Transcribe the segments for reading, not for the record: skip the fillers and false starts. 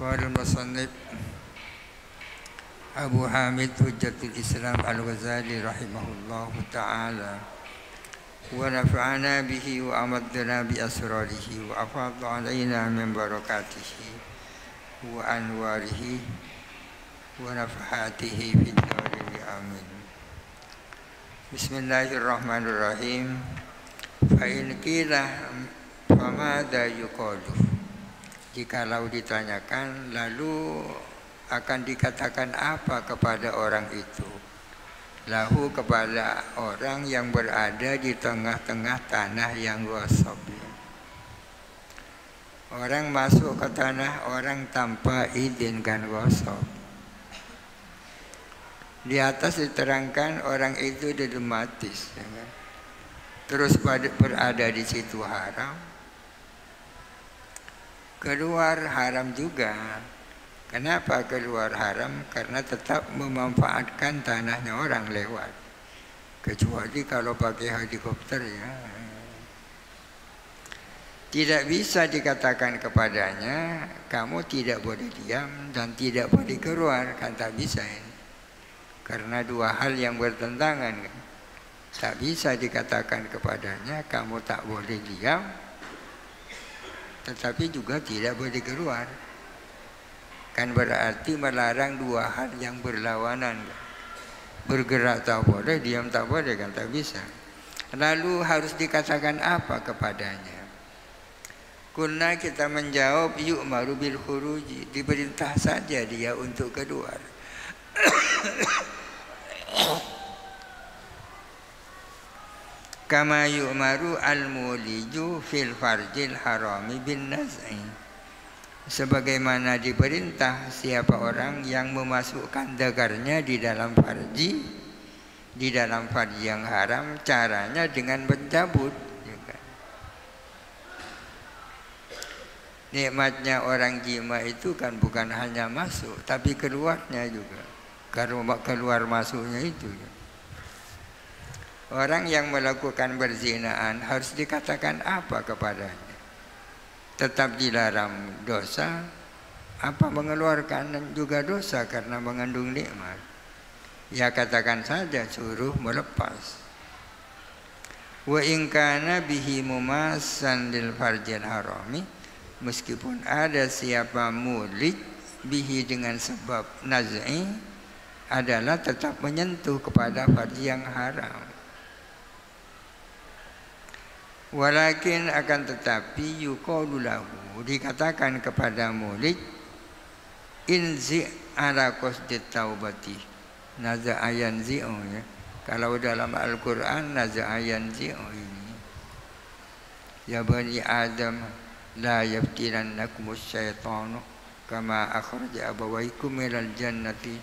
Qala al-musannif Abu Hamid Hujjatul Islam Al-Ghazali rahimahullahu ta'ala wa nafa'ana bihi wa amaddana bi asrarihi wa afadha alaina min barakatihi wa anwarihi wa nafahatihi fid darin amin. Bismillahirrahmanirrahim. Fa in qila famada yuqalu. Jikalau ditanyakan lalu akan dikatakan apa kepada orang itu? Lahu kepada orang yang berada di tengah-tengah tanah yang gosok. Orang masuk ke tanah orang tanpa izin kan gosok. Di atas diterangkan orang itu dilematis, ya kan? Terus berada di situ haram. Keluar haram juga. Kenapa keluar haram? Karena tetap memanfaatkan tanahnya orang lewat. Kecuali kalau pakai helikopter ya. Tidak bisa dikatakan kepadanya, kamu tidak boleh diam dan tidak boleh keluar. Kan tak bisa ini. Karena dua hal yang bertentangan. Kan? Tak bisa dikatakan kepadanya, kamu tak boleh diam, tetapi juga tidak boleh keluar. Kan berarti melarang dua hal yang berlawanan. Bergerak tak boleh, diam tak boleh, kan tak bisa. Lalu harus dikatakan apa kepadanya? Kulna kita menjawab yu'maru bil khuruji, diperintah saja dia untuk keluar. Kama yu'maru al-muliju fil farjil harami bin naz'i. Sebagaimana diperintah siapa orang yang memasukkan dagarnya di dalam farji yang haram, caranya dengan mencabut. Nikmatnya orang jima itu kan bukan hanya masuk, tapi keluarnya juga. Karena keluar masuknya itu. Orang yang melakukan berzinaan harus dikatakan apa kepadanya? Tetap dilarang dosa, apa mengeluarkan juga dosa karena mengandung nikmat. Ya katakan saja suruh melepas. Wa in kana bihi mumassan lil farjil harami, meskipun ada siapa mulik bihi dengan sebab naz'i adalah tetap menyentuh kepada farji yang haram. Walakin akan tetapi yuqalu lahu, dikatakan kepada mulik, inzi ala qasdit taubati, naza'a yanzi'u ya. Kalau dalam Al-Quran naza'a yanzi'u ini, ya bani Adam la yaftirannakumus syaitanu kama akhraja abawaikum minal jannati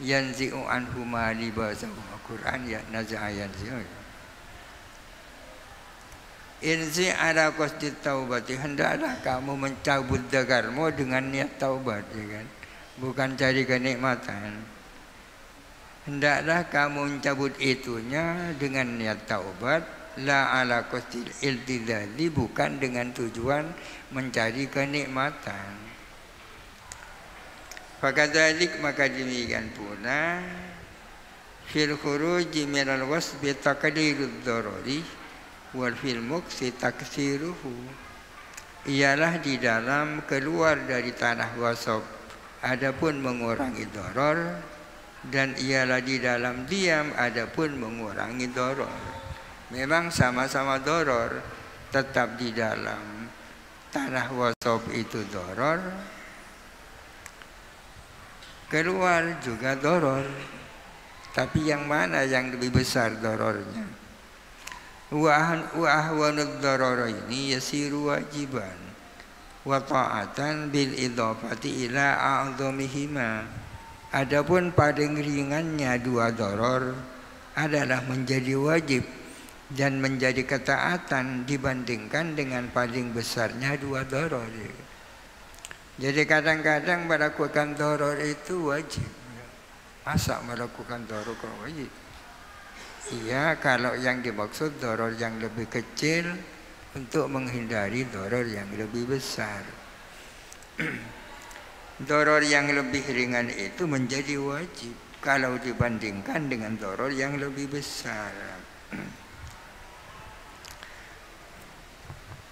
yanzi'u anhuma libasahum. Al-Quran ya naza'a yanzi'u ya. Inzi ala qasdit taubati, hendaklah kamu mencabut dagarmu dengan niat taubat, ya kan? Bukan cari kenikmatan. Hendaklah kamu mencabut itunya dengan niat taubat, la ala qasdil iltizali, bukan dengan tujuan mencari kenikmatan. Fakadzalik, maka demikian pula fil khuruji minal wasbi taqdirud darari wal fil muksi taksiruhu, ialah di dalam keluar dari tanah wasab adapun mengurangi doror, dan ialah di dalam diam adapun mengurangi doror. Memang sama-sama doror, tetap di dalam tanah wasab itu doror, keluar juga doror. Tapi yang mana yang lebih besar dorornya? Wa ahwanud dararaini yasiru wajiban wa ta'atan bil idhafati ila a'dhamihima. Adapun paling ringannya dua daror adalah menjadi wajib dan menjadi ketaatan dibandingkan dengan paling besarnya dua daror. Jadi kadang-kadang melakukan daror itu wajib. Masa melakukan daror kok wajib? Iya, kalau yang dimaksud doror yang lebih kecil untuk menghindari doror yang lebih besar. Doror yang lebih ringan itu menjadi wajib kalau dibandingkan dengan doror yang lebih besar.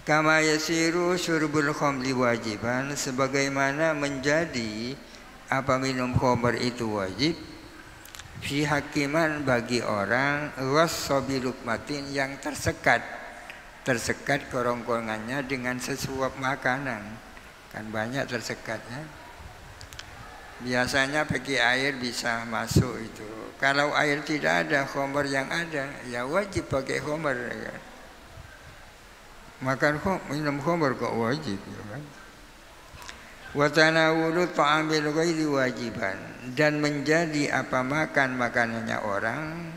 Kama yasiru syurbul khamri wajiban, sebagaimana menjadi apa minum khamr itu wajib, fi hakiman bagi orang wassabi lukmatin yang tersekat kerongkongannya dengan sesuap makanan, kan banyak tersekatnya. Biasanya pakai air bisa masuk itu. Kalau air tidak ada, khamr yang ada, ya wajib pakai khamr. Ya. Makan minum khamr kok wajib, ya kan? Wa tanawulu ta'amil ghairi wajiban, dan menjadi apa makan makanannya orang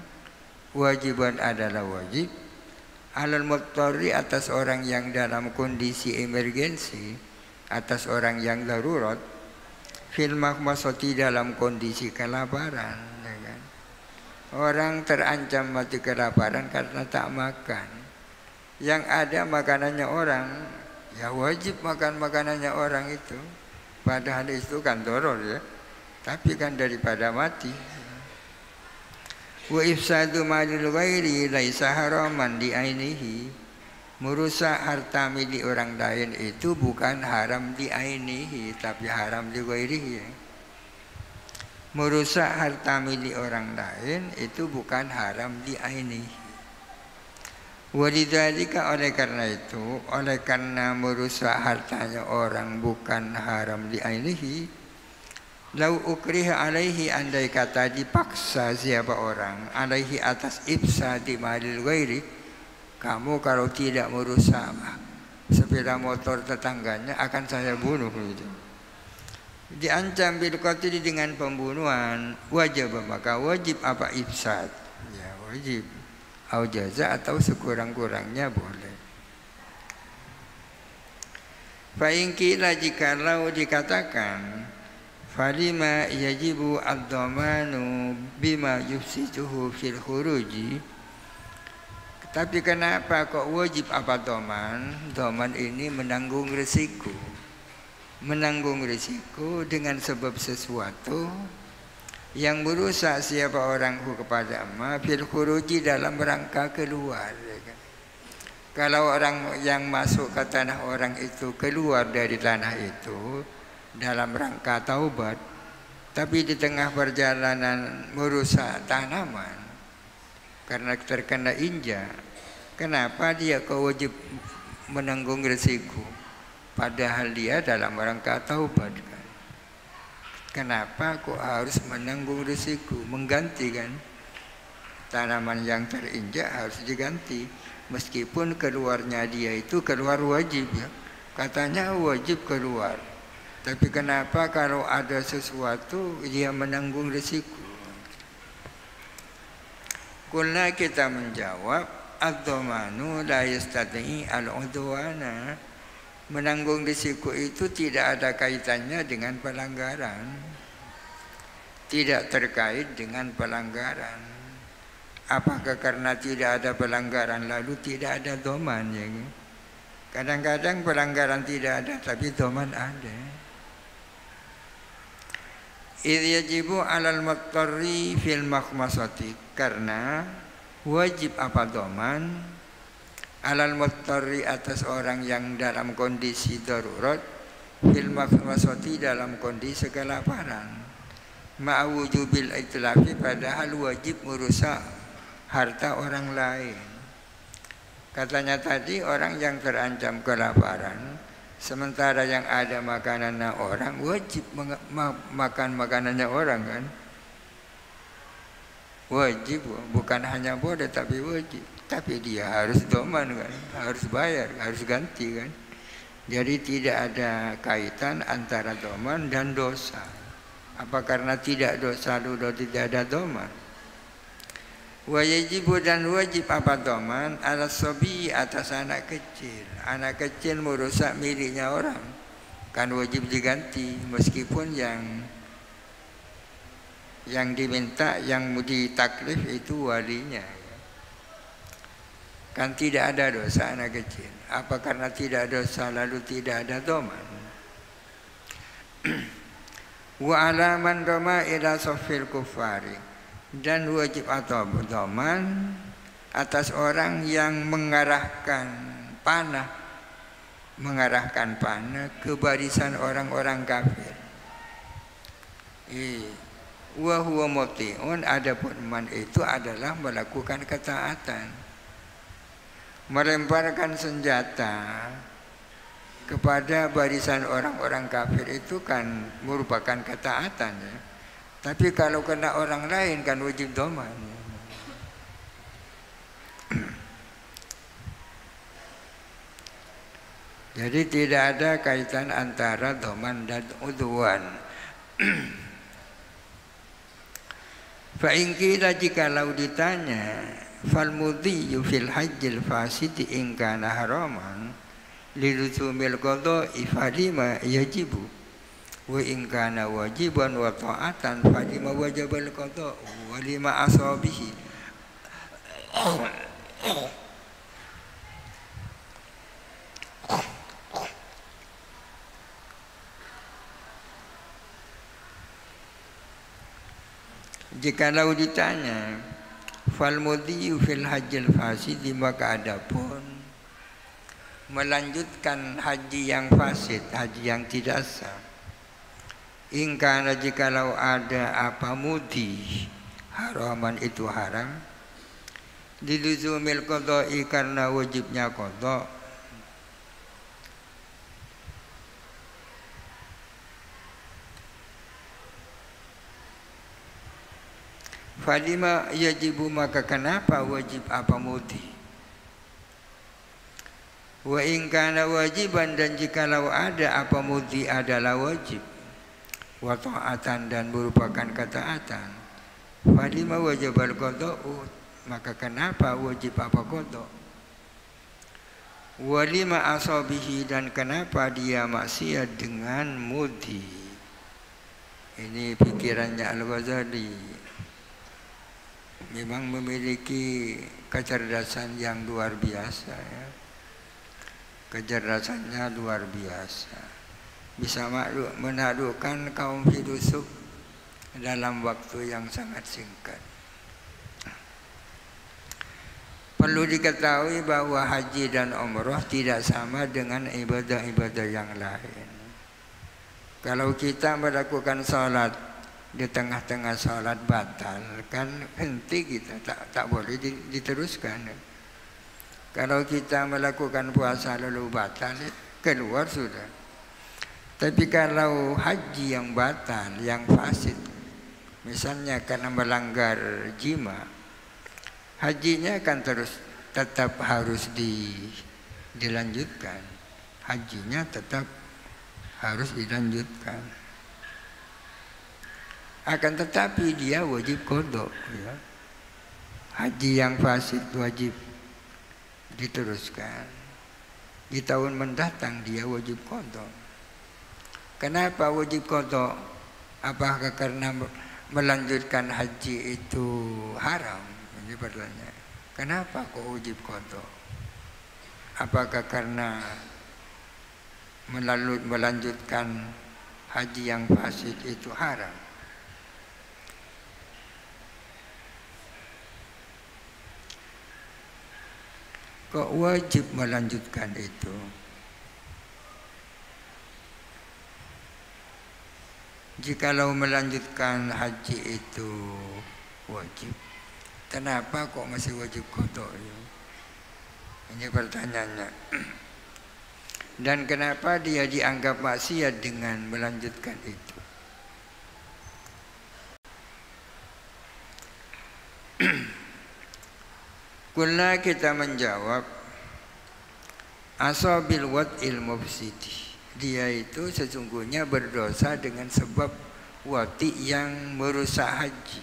wajiban adalah wajib alal muttari atas orang yang dalam kondisi emergensi, atas orang yang darurat, fil makhmasati dalam kondisi kelaparan, ya kan? Orang terancam mati kelaparan karena tak makan. Yang ada makanannya orang, ya wajib makan makanannya orang itu. Padahal itu kan doror ya, tapi kan daripada mati. Wa ifsadu malil ghairi laisa haraman di ainihi, merusak harta milik orang lain itu bukan haram di ainihi, tapi haram di ghairihi. Merusak harta milik orang lain itu bukan haram di ainihi. Walidzalika, oleh karena merusak hartanya orang bukan haram di ainihi, lau ukriha alaihi, andai kata dipaksa siapa orang alaihi atas ifsadi malil ghairi, kamu kalau tidak merusak sepeda motor tetangganya akan saya bunuh gitu. Diancam bil qatl dengan pembunuhan, wajib, maka wajib apa ifsad? Ya wajib. Au jaza atau sekurang-kurangnya boleh. Fa in qila, jikalau dikatakan falima yajibu ad-dhamanu bima yufsiduhu fil khuruji, tapi kenapa kok wajib apa dhaman? Dhaman ini menanggung risiko. Menanggung risiko dengan sebab sesuatu yang merusak siapa orang kepada amma fil khuruji, dalam rangka keluar, ya kan? Kalau orang yang masuk ke tanah orang itu keluar dari tanah itu dalam rangka taubat, tapi di tengah perjalanan merusak tanaman karena terkena injak, kenapa dia wajib menanggung risiko? Padahal dia dalam rangka taubat. Kenapa kok harus menanggung risiko? Mengganti kan? Tanaman yang terinjak harus diganti. Meskipun keluarnya dia itu keluar wajib ya. Katanya wajib keluar. Tapi kenapa kalau ada sesuatu dia menanggung risiko? Kulna, kita menjawab, ad-dhamanu la yastati al-udwana. Menanggung risiko itu tidak ada kaitannya dengan pelanggaran, tidak terkait dengan pelanggaran. Apakah karena tidak ada pelanggaran lalu tidak ada dhaman, ya? Kadang-kadang pelanggaran tidak ada tapi dhaman ada. Idh yajibu 'alal muttari fil makhmasati, karena wajib apa dhaman alal muttari atas orang yang dalam kondisi darurat, fil makhmasati dalam kondisi kelaparan, ma'wujubil itlafi, padahal wajib merusak harta orang lain. Katanya tadi orang yang terancam kelaparan, sementara yang ada makanannya orang, wajib makan makanannya orang kan? Wajib, bukan hanya boleh tapi wajib. Tapi dia harus dhaman kan, harus bayar, harus ganti kan. Jadi tidak ada kaitan antara dhaman dan dosa. Apa karena tidak dosa lalu tidak ada dhaman? Wa yajibu, dan wajib apa dhaman ala sobi, atas anak kecil. Anak kecil merusak miliknya orang, kan wajib diganti meskipun yang diminta, yang ditaklif itu walinya. Kan tidak ada dosa anak kecil. Apa karena tidak dosa lalu tidak ada dhaman? Wa alaman doma ila sofil kufari, dan wajib atau doman atas orang yang mengarahkan panah ke barisan orang-orang kafir. Wa huwa muti'un, adapun man itu adalah melakukan ketaatan. Melemparkan senjata kepada barisan orang-orang kafir itu kan merupakan ketaatan ya. Tapi kalau kena orang lain kan wajib doman. Jadi tidak ada kaitan antara doman dan udwan. Fa in qila, jikalau ditanya, fal mudhiyu fil hajjil fasidi in kana haraman liluzumil qada'i falima yajibu wa in kana wajiban wa ta'atan falima wajabal qada'u wa lima asabihi. Jikalau ditanya fal mudhiyu fil hajjil fasidi, maka adapun melanjutkan haji yang fasid, haji yang tidak sah. Ingkana, jikalau ada apa mudhi, haraman itu haram, diluzumil qada'i, karena wajibnya qada', falima yajibu, maka kenapa wajib apa mudhi. Wa in kana wajiban, dan jikalau ada apa mudhi adalah wajib, wa ta'atan, dan merupakan ketaatan, falima wajibal qada'u, maka kenapa wajib apa qada'. Wa lima asabihi, dan kenapa dia maksiat dengan mudhi. Ini pikirannya Al-Ghazali, memang memiliki kecerdasan yang luar biasa ya. Kecerdasannya luar biasa, bisa menaklukkan kaum filosof dalam waktu yang sangat singkat. Perlu diketahui bahwa haji dan umrah tidak sama dengan ibadah-ibadah yang lain. Kalau kita melakukan sholat, di tengah-tengah sholat batal, kan henti kita, tak boleh diteruskan. Kalau kita melakukan puasa lalu batal, keluar sudah. Tapi kalau haji yang batal, yang fasid, misalnya karena melanggar jima, hajinya kan tetap harus dilanjutkan. Hajinya tetap harus dilanjutkan. Akan tetapi dia wajib qada ya. Haji yang fasid wajib diteruskan. Di tahun mendatang dia wajib qada. Kenapa wajib qada? Apakah karena melanjutkan haji itu haram? Ini pertanyaan. Kenapa kok wajib qada? Apakah karena melanjutkan haji yang fasid itu haram? Kok wajib melanjutkan itu? Jikalau melanjutkan haji itu wajib, kenapa kok masih wajib qada ya? Ini pertanyaannya. Dan kenapa dia dianggap maksiat dengan melanjutkan itu? Kulna, kita menjawab, asabil wad'il mufsidi, dia itu sesungguhnya berdosa dengan sebab wati yang merusak haji.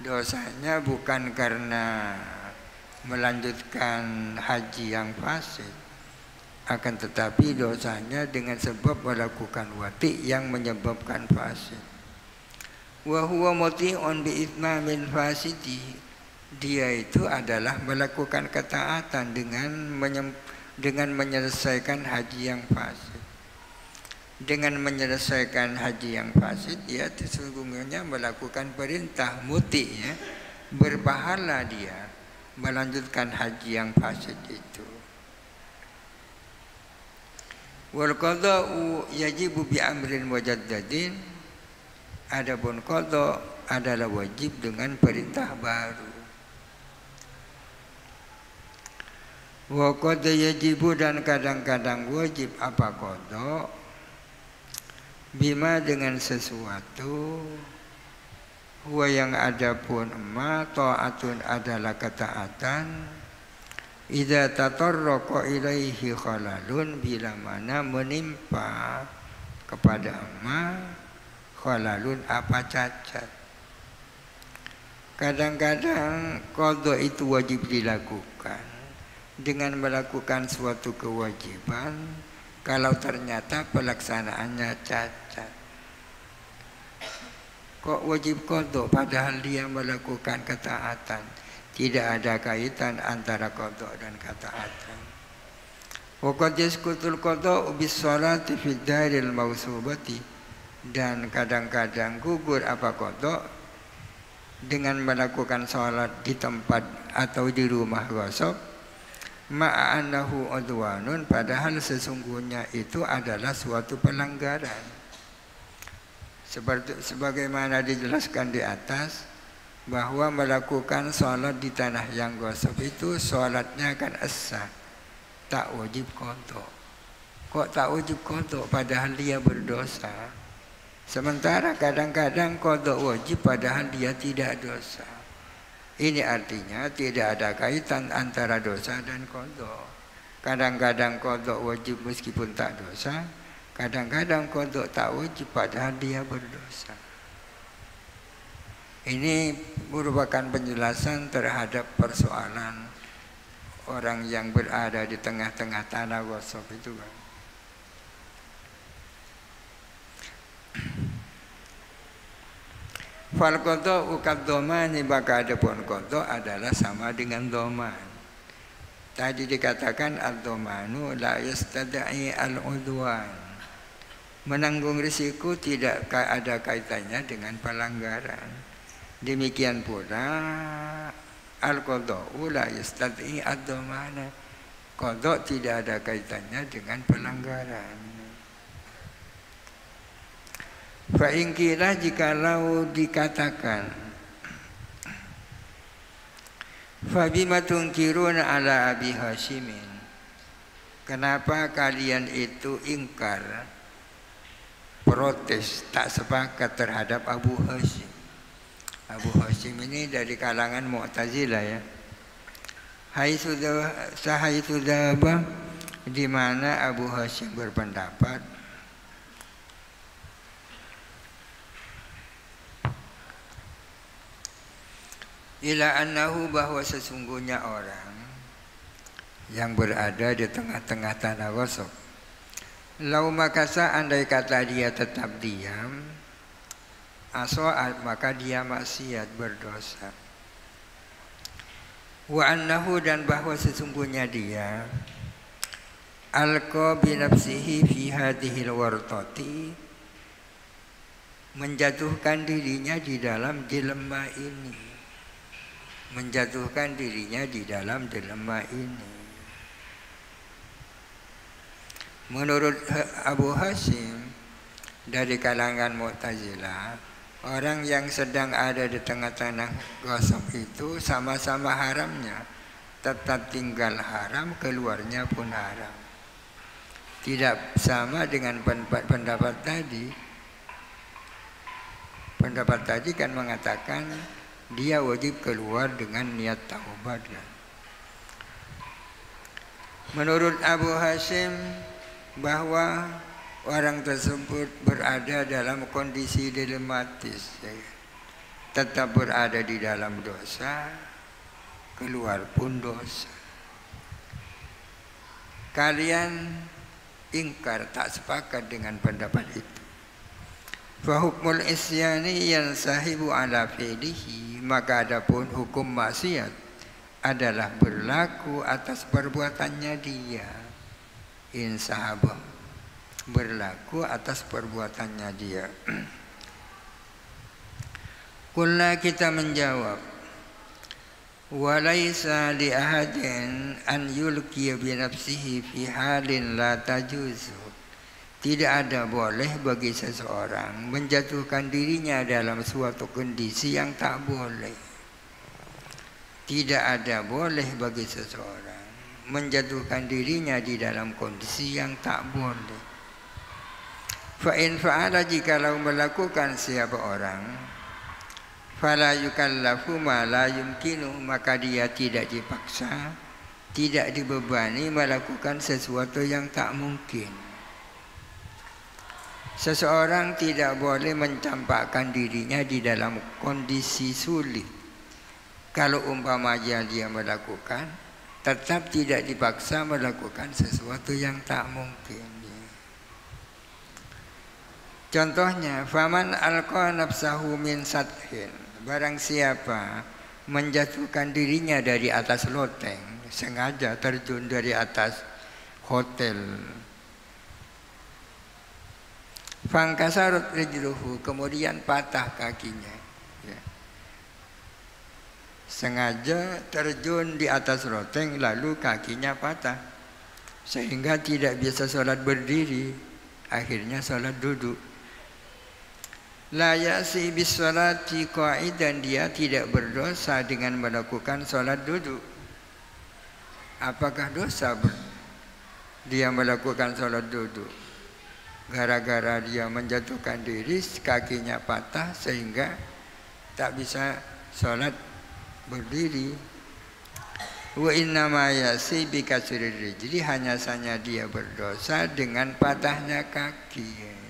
Dosanya bukan karena melanjutkan haji yang fasid, akan tetapi dosanya dengan sebab melakukan wati yang menyebabkan fasid. Wa huwa muti'un bi itmamil fasidi, dia itu adalah melakukan ketaatan dengan menyelesaikan haji yang fasid. dengan menyelesaikan haji yang fasid, dia sesungguhnya melakukan perintah muti, ya, berpahala dia melanjutkan haji yang fasid itu. Wal qada'u yajibu bi amrin mujaddadin. Adapun qada' adalah wajib dengan perintah baru. Wa qad yajibu, dan kadang-kadang wajib apa qada', bima dengan sesuatu, huwa yang adapun ma ta'atun adalah ketaatan, idza tatarraqa ilaihi khalalun, bila mana menimpa kepada ma khalalun apa cacat. Kadang-kadang qada itu wajib dilakukan dengan melakukan suatu kewajiban kalau ternyata pelaksanaannya cacat. Kok wajib qada padahal dia melakukan ketaatan? Tidak ada kaitan antara qada dan ketaatan. Wa qad yasqutul qada'u bis sholati fid daril mausubati, dan kadang-kadang gugur apa qada dengan melakukan sholat di tempat atau di rumah ghasab, ma'anahu udwanun, padahal sesungguhnya itu adalah suatu pelanggaran. Sebagaimana dijelaskan di atas, bahwa melakukan sholat di tanah yang ghasab itu sholatnya kan as-sah, tak wajib qada. Kok tak wajib qada padahal dia berdosa? Sementara kadang-kadang qada wajib padahal dia tidak dosa. Ini artinya tidak ada kaitan antara dosa dan qada. Kadang-kadang qada wajib meskipun tak dosa, kadang-kadang qada tak wajib padahal dia berdosa. Ini merupakan penjelasan terhadap persoalan orang yang berada di tengah-tengah tanah ghasab itu, kan. Fal qada'u kaddomani, maka adapun qada adalah sama dengan doman. Tadi dikatakan ad-domanu la yastad'i al-udwan, menanggung risiko tidak ada kaitannya dengan pelanggaran. Demikian pula al-qada'u la yastad'i ad-domana, qada tidak ada kaitannya dengan pelanggaran. Fa'ingkirah, jikalau dikatakan, fabima tungkiruna ala Abi Hashimin, kenapa kalian itu ingkar, protes, tak sepakat terhadap Abu Hashim. Abu Hashim ini dari kalangan Mu'tazilah, ya. Haitsu dzaba, di mana Abu Hashim berpendapat ila annahu, bahwa sesungguhnya orang yang berada di tengah-tengah tanah ghasab, lau makasa, andai kata dia tetap diam, asoat, maka dia maksiat, berdosa. Wa annahu, dan bahwa sesungguhnya dia alqa bi nafsihi fi hadhil wartati, menjatuhkan dirinya di dalam dilema ini, menjatuhkan dirinya di dalam dilema ini. Menurut Abu Hashim dari kalangan Mu'tazilah, orang yang sedang ada di tengah-tengah ghasab itu sama-sama haramnya, tetap tinggal haram, keluarnya pun haram. Tidak sama dengan pendapat tadi. Pendapat tadi kan mengatakan dia wajib keluar dengan niat taubat, kan. Menurut Abu Hashim, bahwa orang tersebut berada dalam kondisi dilematis, ya. Tetap berada di dalam dosa, keluar pun dosa. Kalian ingkar, tak sepakat dengan pendapat itu. Fahukmul isyani yang sahibu ala fi'lihi, maka adapun hukum maksiat adalah berlaku atas perbuatannya dia. Insahaba, berlaku atas perbuatannya dia. Qulna, kita menjawab, walaisa li ahadin an yulqiya bi nafsihi fi halin la tajuzu. Tidak ada boleh bagi seseorang menjatuhkan dirinya dalam suatu kondisi yang tak boleh. Tidak ada boleh bagi seseorang menjatuhkan dirinya di dalam kondisi yang tak boleh. Fa in fa'ala, jikalau melakukan siapa orang, fala yukallafu ma la yumkinu, maka dia tidak dipaksa, tidak dibebani melakukan sesuatu yang tak mungkin. Seseorang tidak boleh mencampakkan dirinya di dalam kondisi sulit. Kalau umpamanya dia melakukan, tetap tidak dipaksa melakukan sesuatu yang tak mungkin. Contohnya, faman alqa nafsahu min sathin, barang siapa menjatuhkan dirinya dari atas loteng, sengaja terjun dari atas hotel. Fangkasarut rijluhu, kemudian patah kakinya. Ya. Sengaja terjun di atas loteng lalu kakinya patah, sehingga tidak bisa sholat berdiri, akhirnya sholat duduk. La ya'si bis sholati qa'idan, dia tidak berdosa dengan melakukan sholat duduk. Apakah dosa dia melakukan sholat duduk? Gara-gara dia menjatuhkan diri, kakinya patah sehingga tak bisa sholat berdiri. Wa innama ya'si bi kasrir rijli, hanya saja dia berdosa dengan patahnya kaki.